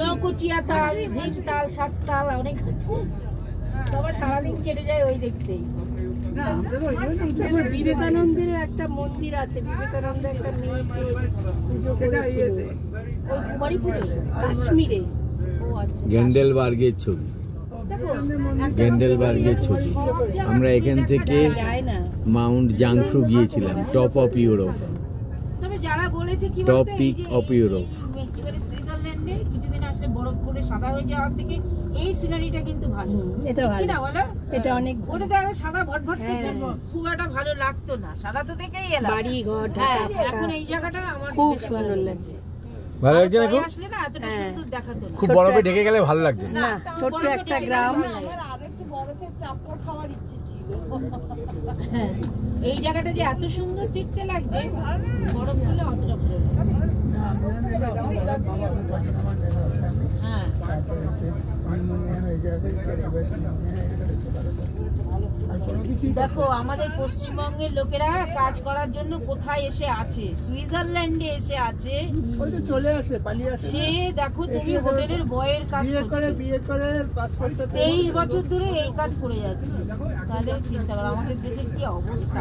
নৌকুচিয়া তাল, ভিম তাল, সাত তাল অনেক আছে। সবার সারাদিন কেটে যায় ওই দেখতেই। বিবেকানন্দের একটা মন্দির আছে, বিবেকানন্দ একটা মেয়েকে পুজো করেছিল ওই কুমারীপুরে, কাশ্মীরে। গ্যান্ডেলবার্গের ছবি, গ্যান্ডেলবার্গের ছবি। আমরা এখান থেকে মাউন্ট জাংফ্রু গিয়েছিলাম, টপ অফ ইউরোপ, তবে যারা বলেছে কি টপ পিক অফ ইউরোপ। সুইজারল্যান্ডে কিছুদিন আসলে বরফ পড়ে সাদা হয়ে যাওয়ার থেকে এই সিনারিটা কিন্তু ভালো। এটা ভালো না বলো? এটা অনেক ওটা তো সাদা ভটভট করছে, খুব একটা ভালো লাগতো না। সাদা তো দেখেই এলাম, বাড়ি ঘর। এখন এই জায়গাটা আমার খুব সুন্দর লাগছে। ভালো লাগছে না? খুব আসলে না এতটা সুন্দর দেখাতো না। খুব বরফে ঢেকে গেলে ভালো লাগছে না, ছোট্ট একটা গ্রাম। আমার আরেকটু বরফের চাপড় খাওয়ার ইচ্ছে ছিল। এই জায়গাটা যে এত সুন্দর দেখতে লাগছে, বরফ হলে অতটা ভালো লাগে। হ্যাঁ, দেখো আমাদের পশ্চিমবঙ্গের লোকেরা কাজ করার জন্য কোথায় এসে আছে, সুইজারল্যান্ডে এসে আছে। চলে আসে, পালিয়ে আসে। সে দেখো তুমি হোটেলের বয়ের কাজ করছো, বিয়ে করে 23 বছর ধরে এই কাজ করে যাচ্ছে। তাহলে চিন্তা করো আমাদের দেশের কি অবস্থা।